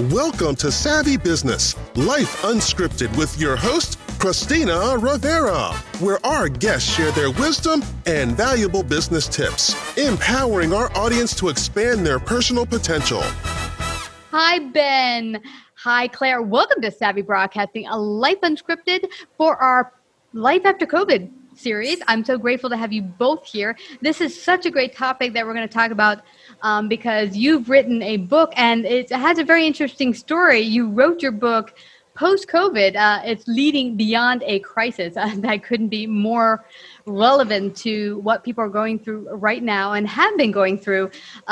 Welcome to Savvy Business, Life Unscripted with your host, Christina Rivera, where our guests share their wisdom and valuable business tips, empowering our audience to expand their personal potential. Hi, Ben. Hi, Claire. Welcome to Savvy Broadcasting, a Life Unscripted for our Life After COVID series. I'm so grateful to have you both here. This is such a great topic that we're going to talk about because you've written a book and it has a very interesting story. You wrote your book post-COVID. It's leading beyond a crisis. That couldn't be more relevant to what people are going through right now and have been going through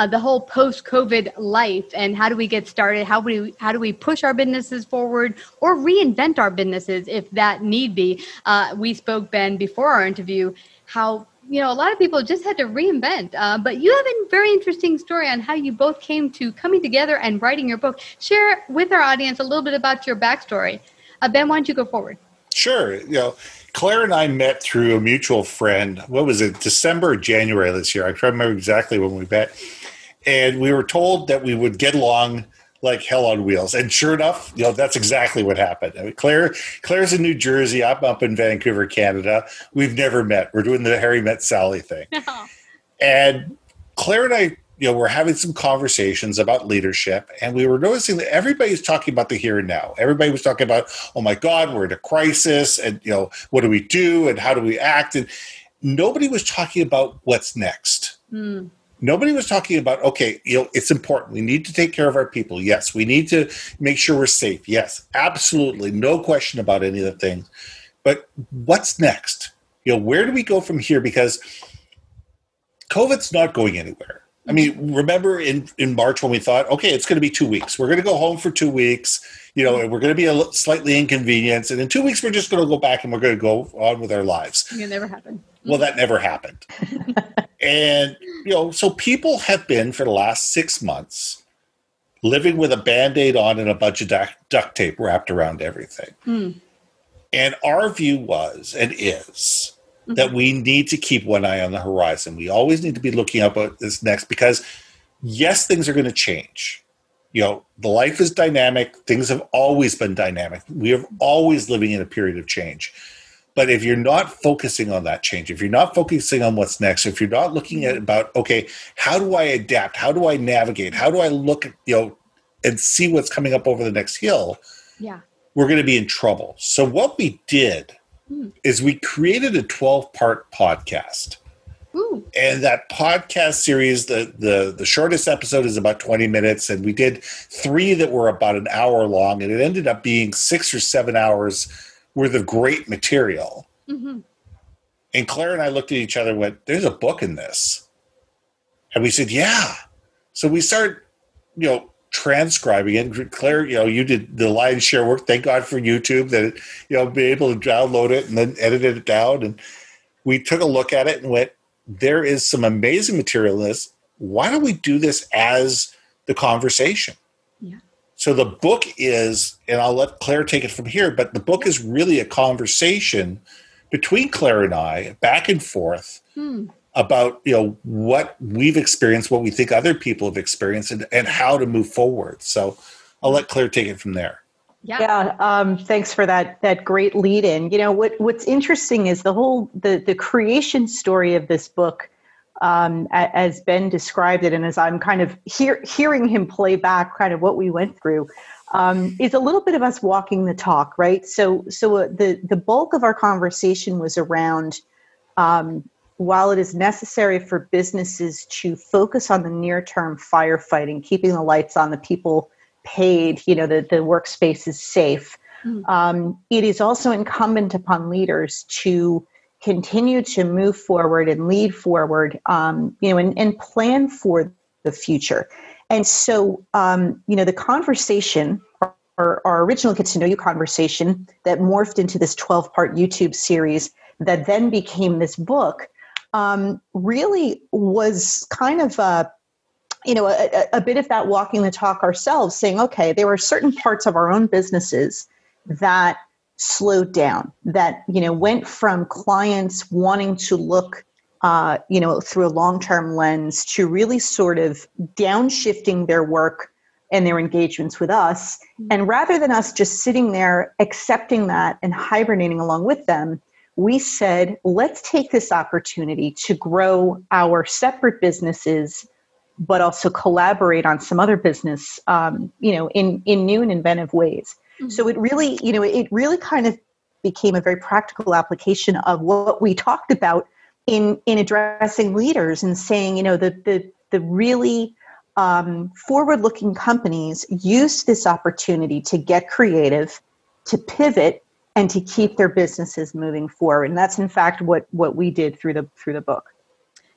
the whole post-COVID life. And how do we get started? How do we push our businesses forward or reinvent our businesses if that need be? We spoke, Ben, before our interview, how a lot of people just had to reinvent. But you have a very interesting story on how you both came to coming together and writing your book. Share with our audience a little bit about your backstory. Ben, why don't you go forward? Sure. Claire and I met through a mutual friend. What was it, December or January this year? I can't remember exactly when we met. And we were told that we would get along like hell on wheels. And sure enough, that's exactly what happened. I mean, Claire's in New Jersey. I'm up in Vancouver, Canada. We've never met. We're doing the Harry Met Sally thing. And Claire and I, we're having some conversations about leadership, and we were noticing that everybody's talking about the here and now. Everybody was talking about, oh my God, we're in a crisis, and what do we do, and how do we act? And nobody was talking about what's next. Nobody was talking about, okay, it's important. We need to take care of our people. Yes, we need to make sure we're safe. Yes, absolutely. No question about any of the things. But what's next? Where do we go from here? Because COVID's not going anywhere. I mean, remember in March when we thought, okay, it's going to be 2 weeks. We're going to go home for 2 weeks, and we're going to be slightly inconvenienced. And in 2 weeks, we're just going to go back and we're going to go on with our lives. It never happened. Well, that never happened. And, so people have been for the last 6 months living with a Band-Aid on and a bunch of duct tape wrapped around everything. And our view was and is that we need to keep one eye on the horizon. We always need to be looking up at this next because, yes, things are going to change. The life is dynamic. Things have always been dynamic. We are always living in a period of change. But if you're not focusing on that change, if you're not focusing on what's next, if you're not looking at about, okay, how do I adapt? How do I navigate? How do I look at, and see what's coming up over the next hill? Yeah, we're going to be in trouble. So what we did is we created a 12-part podcast. And that podcast series, the shortest episode is about 20 minutes, and we did 3 that were about an hour long, and it ended up being 6 or 7 hours worth of great material. And Claire and I looked at each other and went, there's a book in this. And we said, yeah. So we started, transcribing it. Claire, you did the lion's share work. Thank God for YouTube that, be able to download it and then edit it down. And we took a look at it and went, there is some amazing material in this. Why don't we do this as the conversation? Yeah. So the book is, and I'll let Claire take it from here, but the book is really a conversation between Claire and I, back and forth, about what we've experienced, what we think other people have experienced, and how to move forward. So I'll let Claire take it from there. Yeah. Thanks for that great lead in. What's interesting is the creation story of this book, as Ben described it, and as I'm kind of hearing him play back kind of what we went through, is a little bit of us walking the talk, right? So the bulk of our conversation was around, while it is necessary for businesses to focus on the near-term firefighting, keeping the lights on, the people paid, the workspace is safe, it is also incumbent upon leaders to continue to move forward and lead forward, and plan for the future. And so, the conversation, our original Get to Know You conversation that morphed into this 12-part YouTube series that then became this book, really was kind of a bit of that walking the talk ourselves, saying, okay, there were certain parts of our own businesses that slowed down, that, went from clients wanting to look, through a long-term lens to really sort of downshifting their work and their engagements with us. And rather than us just sitting there accepting that and hibernating along with them, we said, let's take this opportunity to grow our separate businesses, but also collaborate on some other business, in new and inventive ways. Mm-hmm. So it really kind of became a very practical application of what we talked about in addressing leaders and saying, the really forward-looking companies used this opportunity to get creative, to pivot, and to keep their businesses moving forward. And that's in fact what we did through the book.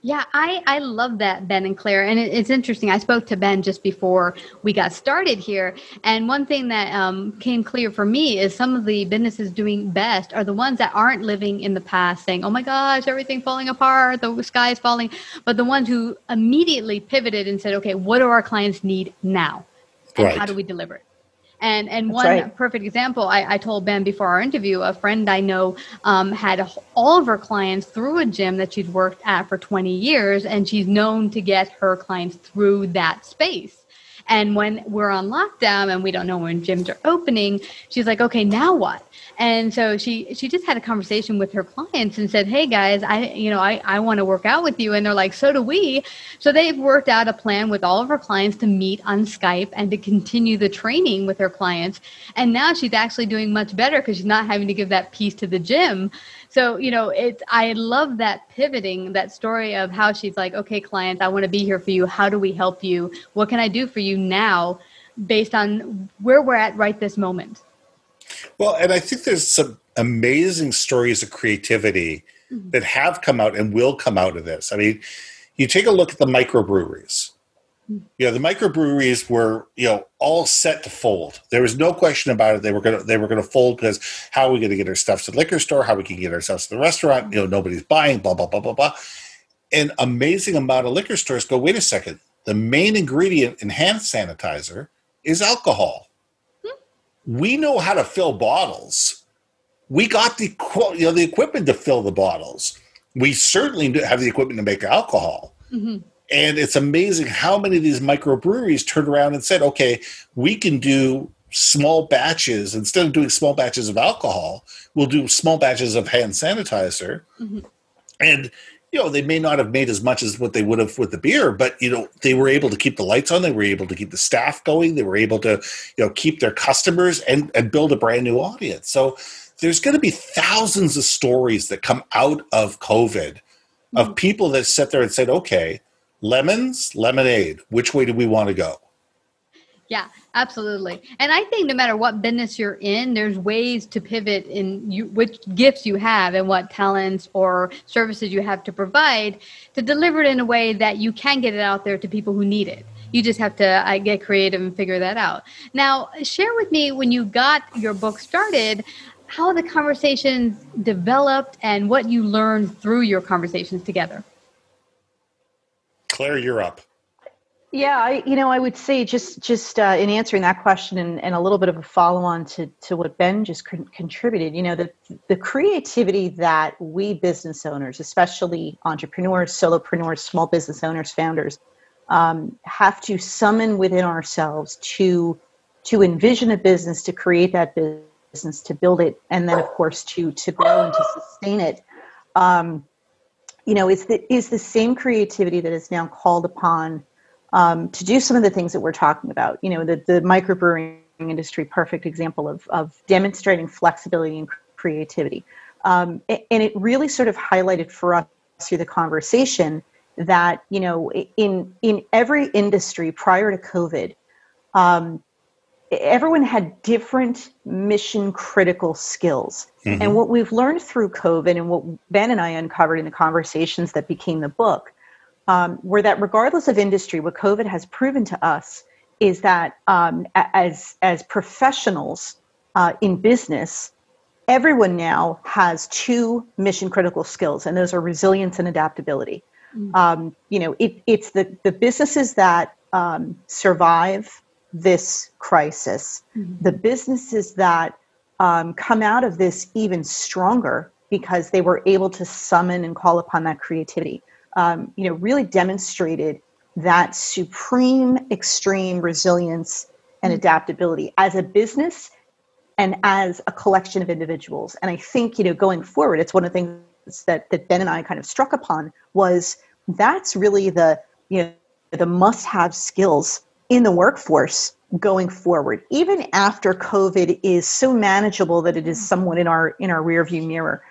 Yeah, I love that, Ben and Claire. And it's interesting. I spoke to Ben just before we got started here. And one thing that came clear for me is some of the businesses doing best are the ones that aren't living in the past saying, oh my gosh, everything's falling apart, the sky is falling. But the ones who immediately pivoted and said, okay, what do our clients need now? And how do we deliver it? And one perfect example, I told Ben before our interview, a friend I know had all of her clients through a gym that she'd worked at for 20 years, and she's known to get her clients through that space. And when we're on lockdown and we don't know when gyms are opening, she's like, okay, now what? And so she just had a conversation with her clients and said, hey guys, I want to work out with you. And they're like, so do we. So they've worked out a plan with all of her clients to meet on Skype and to continue the training with her clients. And now she's actually doing much better because she's not having to give that piece to the gym. So, I love that pivoting, that story of how she's like, okay, clients, I want to be here for you. How do we help you? What can I do for you now based on where we're at right this moment? Well, and I think there's some amazing stories of creativity that have come out and will come out of this. I mean, you take a look at the microbreweries. The microbreweries were, all set to fold. There was no question about it. They were going to fold because how are we going to get our stuff to the liquor store? How we can get ourselves to the restaurant? Nobody's buying, blah, blah, blah, blah, blah. An amazing amount of liquor stores go, wait a second. The main ingredient in hand sanitizer is alcohol. We know how to fill bottles. We got the equipment to fill the bottles. We certainly have the equipment to make alcohol. Mm-hmm. And it's amazing how many of these microbreweries turned around and said, okay, we can do small batches. Instead of doing small batches of alcohol, we'll do small batches of hand sanitizer. Mm-hmm. And, they may not have made as much as what they would have with the beer, but, they were able to keep the lights on. They were able to keep the staff going. They were able to, keep their customers and build a brand new audience. So there's going to be thousands of stories that come out of COVID of people that sat there and said, okay, lemons, lemonade, which way do we want to go? Yeah, absolutely. And I think no matter what business you're in, there's ways to pivot in which gifts you have and what talents or services you have to provide to deliver it in a way that you can get it out there to people who need it. You just have to get creative and figure that out. Now, share with me when you got your book started, how the conversations developed and what you learned through your conversations together. Claire, you're up. Yeah, I would say just in answering that question and a little bit of a follow-on to what Ben just contributed, the creativity that we business owners, especially entrepreneurs, solopreneurs, small business owners, founders, have to summon within ourselves to envision a business, to create that business, to build it, and then, of course, to grow and to sustain it. Is the same creativity that is now called upon to do some of the things that we're talking about. The microbrewing industry, perfect example of demonstrating flexibility and creativity. And it really sort of highlighted for us through the conversation that, in every industry prior to COVID, everyone had different mission critical skills. Mm-hmm. And what we've learned through COVID and what Ben and I uncovered in the conversations that became the book were that regardless of industry, what COVID has proven to us is that as professionals in business, everyone now has two mission critical skills, and those are resilience and adaptability. Mm-hmm. It's the businesses that survive this crisis, mm-hmm. the businesses that come out of this even stronger because they were able to summon and call upon that creativity. Really demonstrated that supreme, extreme resilience and adaptability as a business and as a collection of individuals. And I think, going forward, it's one of the things that Ben and I kind of struck upon was that's really the must-have skills in the workforce going forward, even after COVID is so manageable that it is somewhat in our rearview mirror.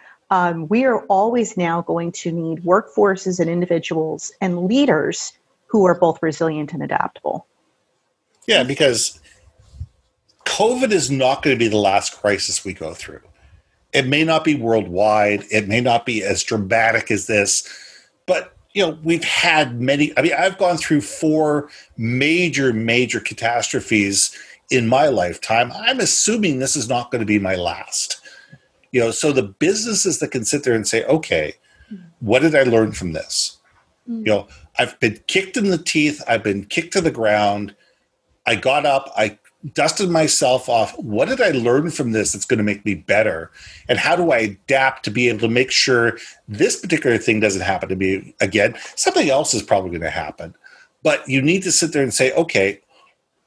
We are always now going to need workforces and individuals and leaders who are both resilient and adaptable. Yeah, because COVID is not going to be the last crisis we go through. It may not be worldwide. It may not be as dramatic as this, but we've had many. I mean, I've gone through 4 major catastrophes in my lifetime. I'm assuming this is not going to be my last. So the businesses that can sit there and say, okay, what did I learn from this? I've been kicked in the teeth. I've been kicked to the ground. I got up. I dusted myself off. What did I learn from this that's going to make me better? And how do I adapt to be able to make sure this particular thing doesn't happen to me again? Something else is probably going to happen. But you need to sit there and say, okay,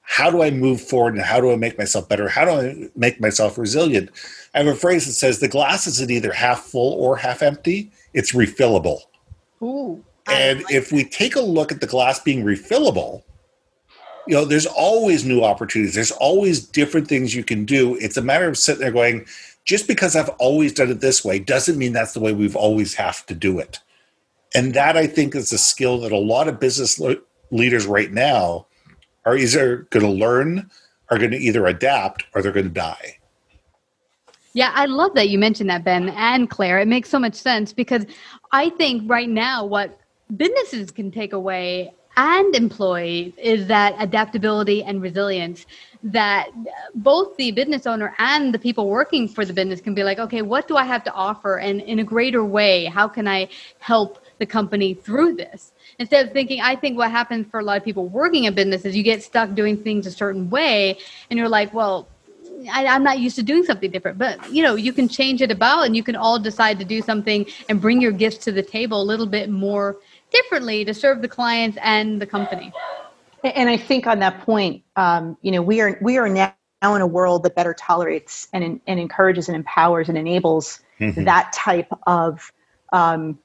how do I move forward and how do I make myself better? How do I make myself resilient? I have a phrase that says the glass isn't either half full or half empty. It's refillable. Ooh, and if we take a look at the glass being refillable, there's always new opportunities. There's always different things you can do. It's a matter of sitting there going, just because I've always done it this way doesn't mean that's the way we've always have to do it. And that, I think, is a skill that a lot of business leaders right now are either going to learn, are going to either adapt, or they're going to die. Yeah, I love that you mentioned that, Ben and Claire. It makes so much sense because I think right now what businesses can take away and employees is that adaptability and resilience that both the business owner and the people working for the business can be like, okay, what do I have to offer? And in a greater way, how can I help the company through this? Instead of thinking, I think what happens for a lot of people working in business is you get stuck doing things a certain way and you're like, well, I'm not used to doing something different, but you can change it about and you can all decide to do something and bring your gifts to the table a little bit more differently to serve the clients and the company. And I think on that point, we are now in a world that better tolerates and encourages and empowers and enables that type of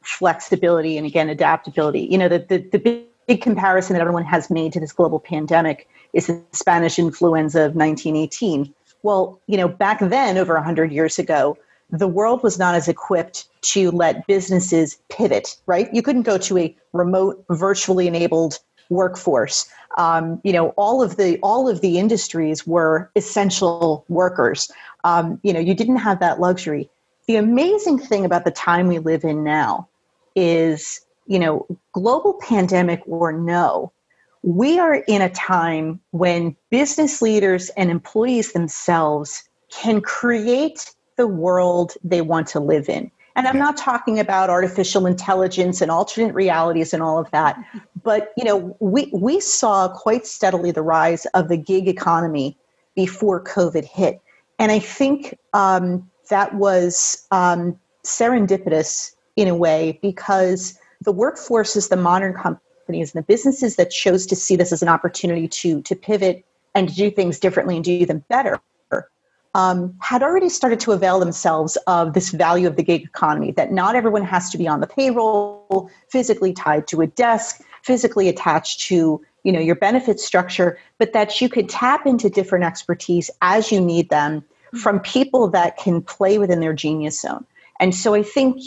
flexibility and, again, adaptability. The big comparison that everyone has made to this global pandemic is the Spanish influenza of 1918. Well, back then, over 100 years ago, the world was not as equipped to let businesses pivot, right? You couldn't go to a remote, virtually enabled workforce. All of the industries were essential workers. You didn't have that luxury. The amazing thing about the time we live in now is, global pandemic or no, we are in a time when business leaders and employees themselves can create the world they want to live in. And I'm not talking about artificial intelligence and alternate realities and all of that. But, we saw quite steadily the rise of the gig economy before COVID hit. And I think that was serendipitous in a way because the workforces, the modern companies, and the businesses that chose to see this as an opportunity to pivot and to do things differently and do them better, had already started to avail themselves of this value of the gig economy, that not everyone has to be on the payroll, physically tied to a desk, physically attached to your benefit structure, but that you could tap into different expertise as you need them from people that can play within their genius zone. And so I think,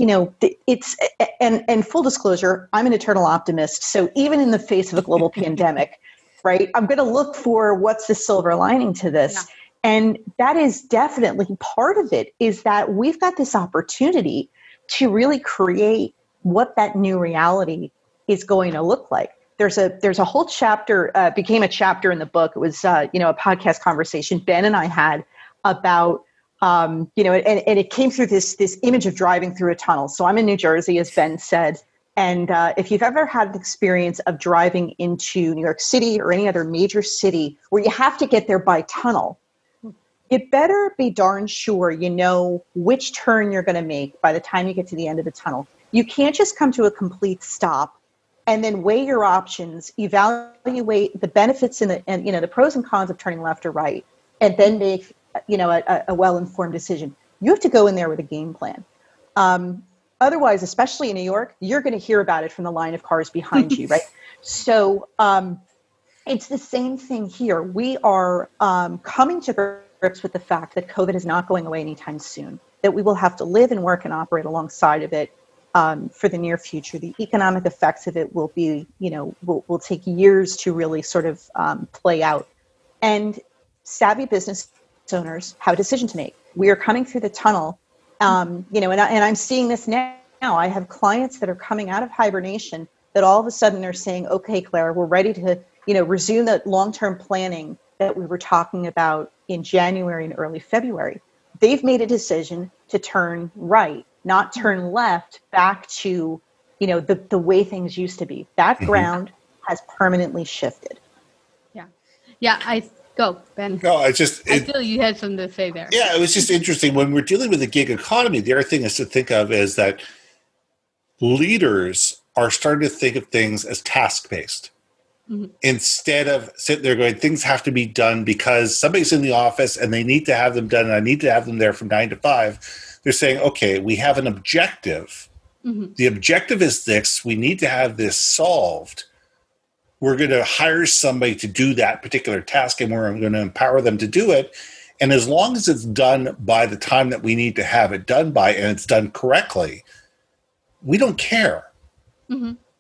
it's, and full disclosure, I'm an eternal optimist. So even in the face of a global pandemic, right, I'm going to look for what's the silver lining to this. Yeah. And that is definitely part of it, is that we've got this opportunity to really create what that new reality is going to look like. There's a whole chapter, became a chapter in the book. It was, a podcast conversation Ben and I had about, and it came through this image of driving through a tunnel. So I'm in New Jersey, as Ben said. And if you've ever had an experience of driving into New York City or any other major city where you have to get there by tunnel, you better be darn sure you know which turn you're going to make by the time you get to the end of the tunnel. You can't just come to a complete stop and then weigh your options, evaluate the benefits and the pros and cons of turning left or right, and then make, a well-informed decision. You have to go in there with a game plan. Otherwise, especially in New York, you're going to hear about it from the line of cars behind you, right? So it's the same thing here. We are coming to grips with the fact that COVID is not going away anytime soon, that we will have to live and work and operate alongside of it for the near future. The economic effects of it will be, will take years to really sort of play out. And savvy business owners have a decision to make. We are coming through the tunnel, and I'm seeing this now. I have clients that are coming out of hibernation that all of a sudden are saying, okay, Claire, we're ready to, resume that long-term planning that we were talking about in January and early February. They've made a decision to turn right, not turn left back to, the way things used to be. That ground has permanently shifted. Yeah. Go, Ben. No, I feel you had something to say there. Yeah, it was just interesting. When we're dealing with the gig economy, the other thing is to think of is that leaders are starting to think of things as task-based. Instead of sitting there going, things have to be done because somebody's in the office and they need to have them done and I need to have them there from 9 to 5. They're saying, okay, we have an objective. The objective is this. We need to have this solved. We're going to hire somebody to do that particular task and we're going to empower them to do it. And as long as it's done by the time that we need to have it done by and it's done correctly, we don't care.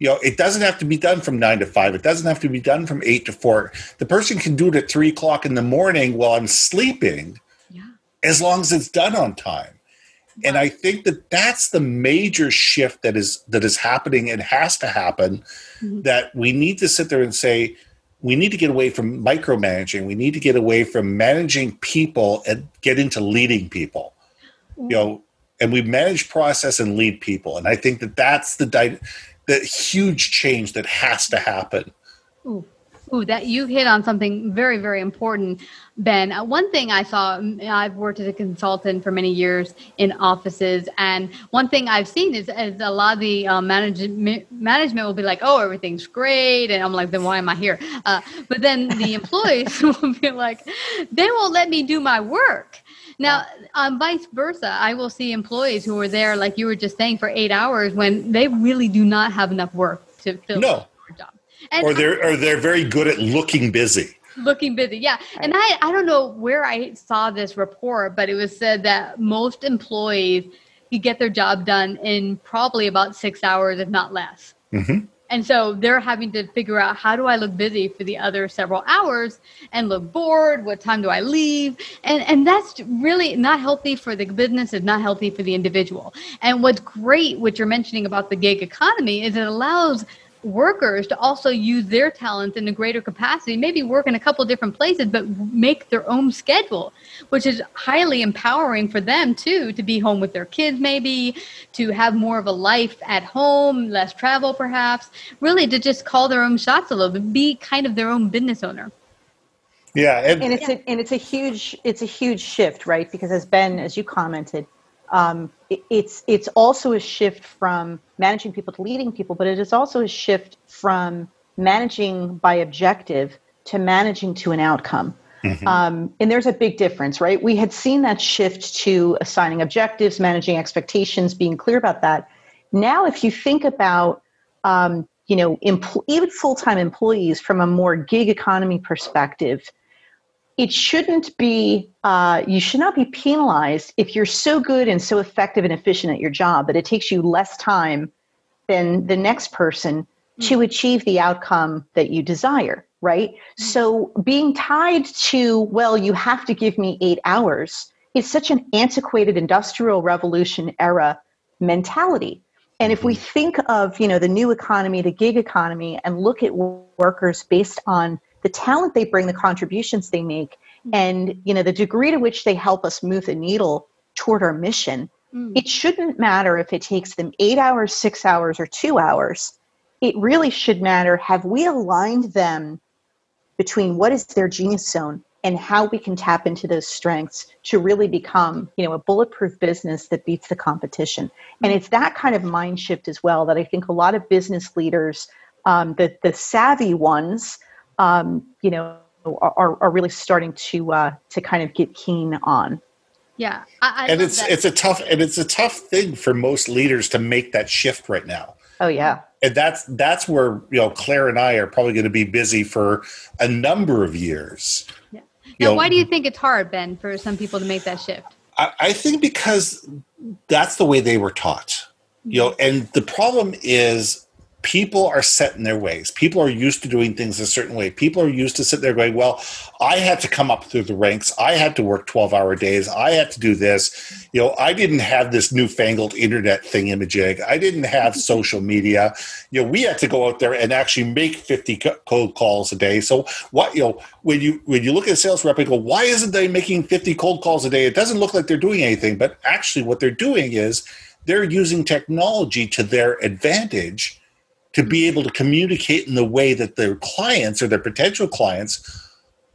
It doesn't have to be done from 9 to 5. It doesn't have to be done from 8 to 4. The person can do it at 3 o'clock in the morning while I'm sleeping, as long as it's done on time. And I think that that's the major shift that is happening and has to happen, that we need to sit there and say, we need to get away from micromanaging. We need to get away from managing people and get into leading people. And we manage process and lead people. And I think that that's the huge change that has to happen. Ooh, that you hit on something very, very important, Ben. One thing I saw, I've worked as a consultant for many years in offices, and one thing I've seen is a lot of the management will be like, oh, everything's great, and I'm like, then why am I here? But then the employees will be like, they won't let me do my work. Now, vice versa, I will see employees who are there, like you were just saying, for 8 hours when they really do not have enough work to fill their job. And or they're very good at looking busy. Looking busy, yeah. And I don't know where I saw this report, but it was said that most employees could get their job done in probably about 6 hours, if not less. And so they're having to figure out, how do I look busy for the other several hours and look bored? What time do I leave? And that's really not healthy for the business. It's not healthy for the individual. And what's great, what you're mentioning about the gig economy, is it allows workers to also use their talents in a greater capacity, maybe work in a couple different places, but make their own schedule, which is highly empowering for them too, to be home with their kids, maybe to have more of a life at home, less travel perhaps, really to just call their own shots a little bit, be kind of their own business owner. Yeah. And it's a huge shift, right? Because as you commented, it's also a shift from managing people to leading people, but it is also a shift from managing by objective to managing to an outcome. And there's a big difference, right? We had seen that shift to assigning objectives, managing expectations, being clear about that. Now, if you think about, even full-time employees from a more gig economy perspective, it shouldn't be, you should not be penalized if you're so good and so effective and efficient at your job that it takes you less time than the next person to achieve the outcome that you desire, right? So being tied to, well, you have to give me 8 hours, is such an antiquated industrial revolution era mentality. And if we think of, the new economy, the gig economy, and look at workers based on the talent they bring, the contributions they make, and the degree to which they help us move the needle toward our mission, it shouldn't matter if it takes them 8 hours, 6 hours, or 2 hours. It really should matter, have we aligned them between what is their genius zone and how we can tap into those strengths to really become, a bulletproof business that beats the competition. And it's that kind of mind shift as well that I think a lot of business leaders the savvy ones, are really starting to kind of get keen on. Yeah, I And love that. it's a tough thing for most leaders to make that shift right now. Oh yeah. And that's where, Claire and I are probably going to be busy for a number of years. Yeah. Now, why do you think it's hard, Ben, for some people to make that shift? I think because that's the way they were taught. And the problem is people are set in their ways. People are used to doing things a certain way. People are used to sitting there going, well, I had to come up through the ranks. I had to work 12-hour days. I had to do this. I didn't have this newfangled internet thingamajig. I didn't have social media. We had to go out there and actually make 50 cold calls a day. So what, when you look at a sales rep and go, why isn't they making 50 cold calls a day? It doesn't look like they're doing anything, but actually what they're doing is they're using technology to their advantage to be able to communicate in the way that their clients or their potential clients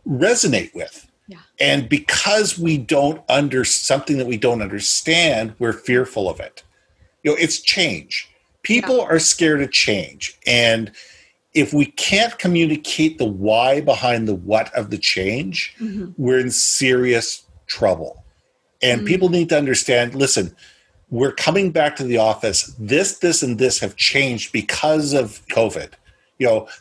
resonate with. Yeah. And because we don't something that we don't understand, we're fearful of it. It's change. People are scared of change. And if we can't communicate the why behind the what of the change, we're in serious trouble. And people need to understand, listen, we're coming back to the office. This, and this have changed because of COVID.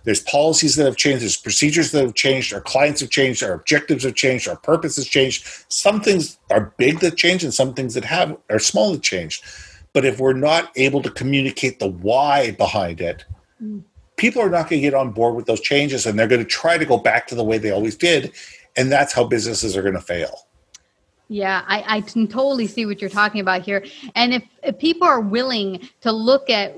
There's policies that have changed. There's procedures that have changed. Our clients have changed. Our objectives have changed. Our purpose has changed. Some things are big that change, and some things that are small that changed. But if we're not able to communicate the why behind it, people are not going to get on board with those changes, and they're going to try to go back to the way they always did. And that's how businesses are going to fail. Yeah, I can totally see what you're talking about here. And if people are willing to look at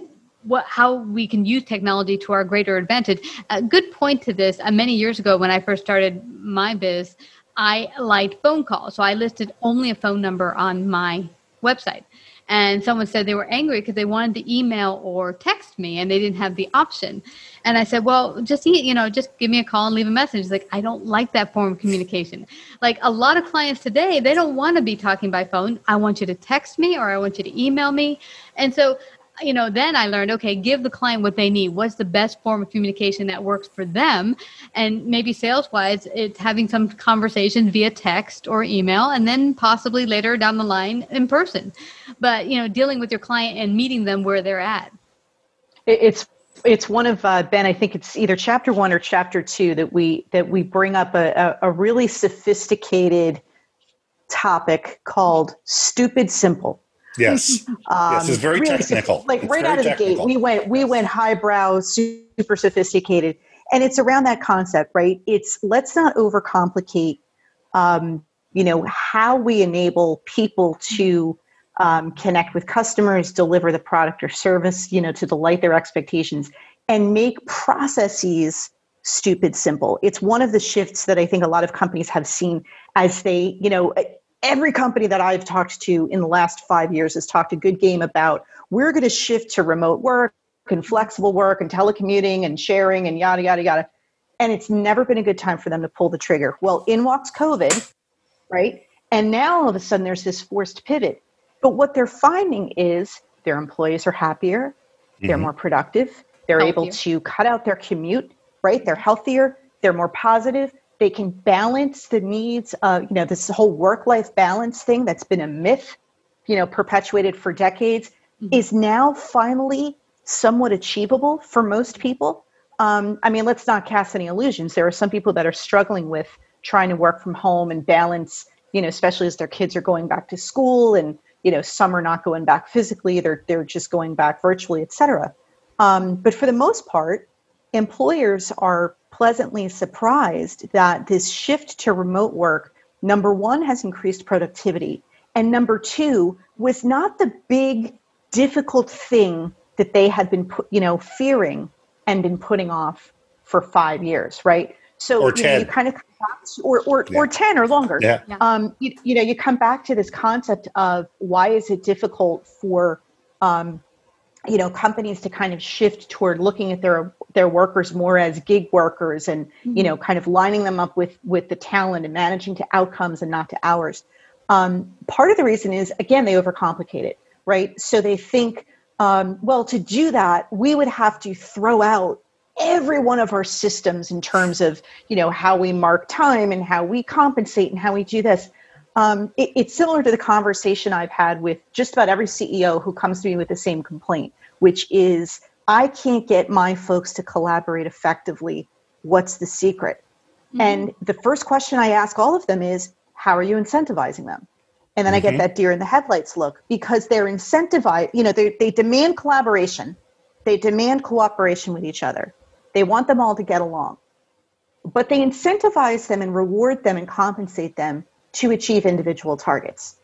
how we can use technology to our greater advantage, a good point to this, many years ago when I first started my biz, I liked phone calls. So I listed only a phone number on my website. And someone said they were angry because they wanted to email or text me and they didn't have the option. And I said, well, just give me a call and leave a message. It's like, I don't like that form of communication. Like a lot of clients today, they don't want to be talking by phone. I want you to text me or I want you to email me. And so, then I learned, okay, give the client what they need. What's the best form of communication that works for them? And maybe sales-wise, it's having some conversation via text or email, and then possibly later down the line in person. But, dealing with your client and meeting them where they're at. It's one of, Ben, I think it's either chapter 1 or chapter 2 that we bring up a really sophisticated topic called stupid simple. Yes. Yes, it's very really technical. Right out of the gate, we went highbrow, super sophisticated. And it's around that concept, right? It's let's not overcomplicate, how we enable people to connect with customers, deliver the product or service, to delight their expectations, and make processes stupid simple. It's one of the shifts that I think a lot of companies have seen as they, every company that I've talked to in the last 5 years has talked a good game about we're going to shift to remote work and flexible work and telecommuting and sharing and yada, yada, yada. And it's never been a good time for them to pull the trigger. Well, in walks COVID, right? And now all of a sudden there's this forced pivot. But what they're finding is their employees are happier, they're more productive, they're able to cut out their commute, right? They're healthier, they're more positive. They can balance the needs of, this whole work-life balance thing that's been a myth, perpetuated for decades, is now finally somewhat achievable for most people. Let's not cast any illusions. There are some people that are struggling with trying to work from home and balance, especially as their kids are going back to school and, some are not going back physically, they're just going back virtually, et cetera. But for the most part, employers are pleasantly surprised that this shift to remote work, number one, has increased productivity. And number two, was not the big, difficult thing that they had been, fearing and been putting off for 5 years, right? So or 10. You kind of come back to, or 10 or longer. Yeah. You come back to this concept of why is it difficult for companies to kind of shift toward looking at their workers more as gig workers and, kind of lining them up with the talent and managing to outcomes and not to hours. Part of the reason is, again, they overcomplicate it, right? So they think, to do that, we would have to throw out every one of our systems in terms of, how we mark time and how we compensate and how we do this. It's similar to the conversation I've had with just about every CEO who comes to me with the same complaint, which is, I can't get my folks to collaborate effectively. What's the secret? Mm-hmm. And the first question I ask all of them is, how are you incentivizing them? And then I get that deer in the headlights look, because they're incentivized, they demand collaboration. They demand cooperation with each other. They want them all to get along. But they incentivize them and reward them and compensate them to achieve individual targets.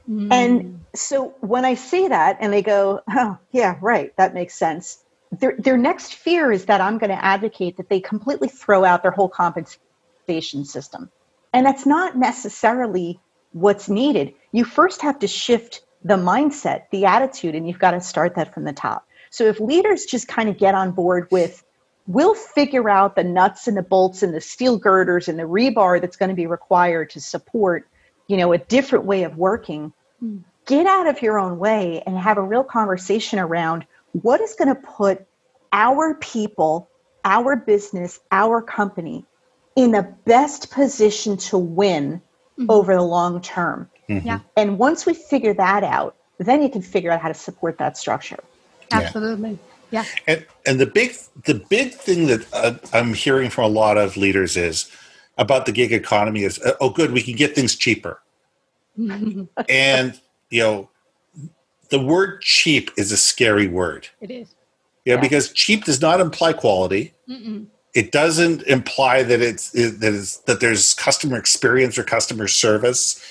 Mm. And so when I say that and they go, oh, yeah, right, that makes sense. Their next fear is that I'm going to advocate that they completely throw out their whole compensation system. And that's not necessarily what's needed. You first have to shift the mindset, the attitude, and you've got to start that from the top. So if leaders just kind of get on board with, we'll figure out the nuts and the bolts and the steel girders and the rebar that's going to be required to support, a different way of working, get out of your own way and have a real conversation around what is going to put our people, our business, our company in the best position to win over the long term. Mm-hmm. Yeah. And once we figure that out, then you can figure out how to support that structure. Absolutely. Yeah. And the big thing that I'm hearing from a lot of leaders is about the gig economy is, oh, good, we can get things cheaper. And, the word cheap is a scary word. It is. Because cheap does not imply quality. Mm-mm. It doesn't imply that there's customer experience or customer service.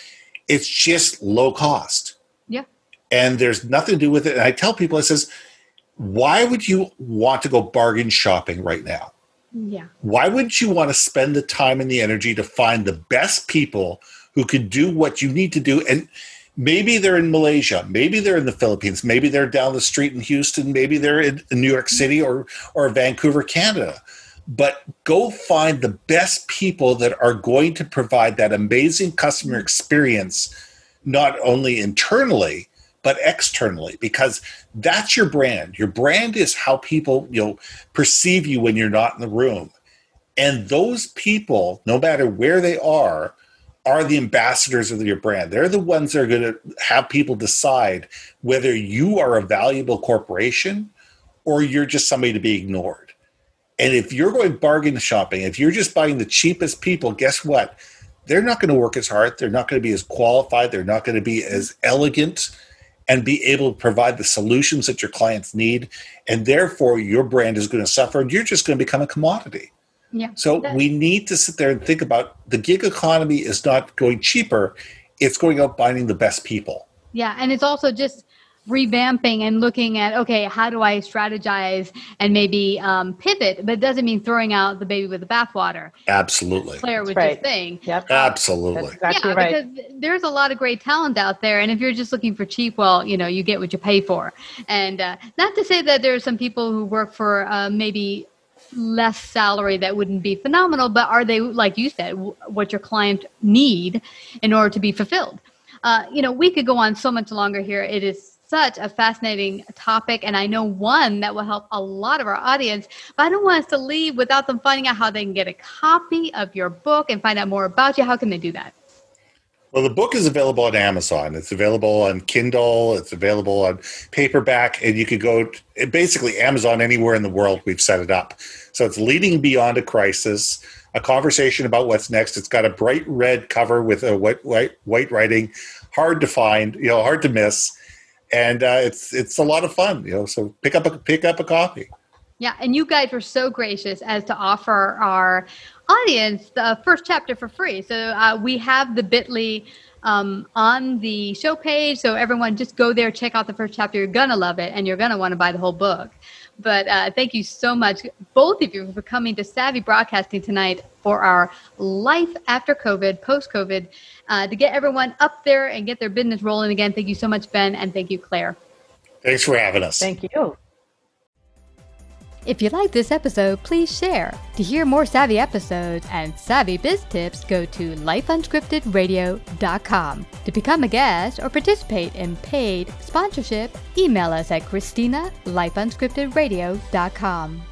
It's just low cost. Yeah. And there's nothing to do with it. And I tell people, it says, why would you want to go bargain shopping right now? Yeah. Why would you want to spend the time and the energy to find the best people who can do what you need to do? And maybe they're in Malaysia, maybe they're in the Philippines, maybe they're down the street in Houston, maybe they're in New York City or Vancouver, Canada. But go find the best people that are going to provide that amazing customer experience, not only internally, but externally, because that's your brand. Your brand is how people, perceive you when you're not in the room. And those people, no matter where they are the ambassadors of your brand. They're the ones that are going to have people decide whether you are a valuable corporation or you're just somebody to be ignored. And if you're going bargain shopping, if you're just buying the cheapest people, guess what? They're not going to work as hard. They're not going to be as qualified. They're not going to be as elegant and be able to provide the solutions that your clients need. And therefore, your brand is going to suffer and you're just going to become a commodity. Yeah. So we need to sit there and think about the gig economy is not going cheaper. It's going out finding the best people. Yeah. And it's also just revamping and looking at, okay, how do I strategize and maybe pivot? But it doesn't mean throwing out the baby with the bathwater. Absolutely. Claire was just saying. Yep. Absolutely. That's exactly right. Because there's a lot of great talent out there. And if you're just looking for cheap, well, you get what you pay for. And not to say that there are some people who work for maybe less salary that wouldn't be phenomenal, but are they, like you said, what your client need in order to be fulfilled? We could go on so much longer here. It is such a fascinating topic, and I know one that will help a lot of our audience, but I don't want us to leave without them finding out how they can get a copy of your book and find out more about you. How can they do that? Well, the book is available on Amazon. It's available on Kindle. It's available on paperback, and you could go basically Amazon anywhere in the world. We've set it up. So it's Leading Beyond a Crisis, a conversation about what's next. It's got a bright red cover with a white writing, hard to find, hard to miss. And it's a lot of fun, so pick up a copy. Yeah, and you guys were so gracious as to offer our audience the first chapter for free. So we have the bit.ly on the show page. So everyone just go there, check out the first chapter. You're going to love it, and you're going to want to buy the whole book. But thank you so much, both of you, for coming to Savvy Broadcasting tonight for our Life After COVID, Post-COVID, to get everyone up there and get their business rolling again. Thank you so much, Ben, and thank you, Claire. Thanks for having us. Thank you. If you like this episode, please share. To hear more Savvy episodes and Savvy Biz tips, go to lifeunscriptedradio.com. To become a guest or participate in paid sponsorship, email us at Christina@lifeunscriptedradio.com.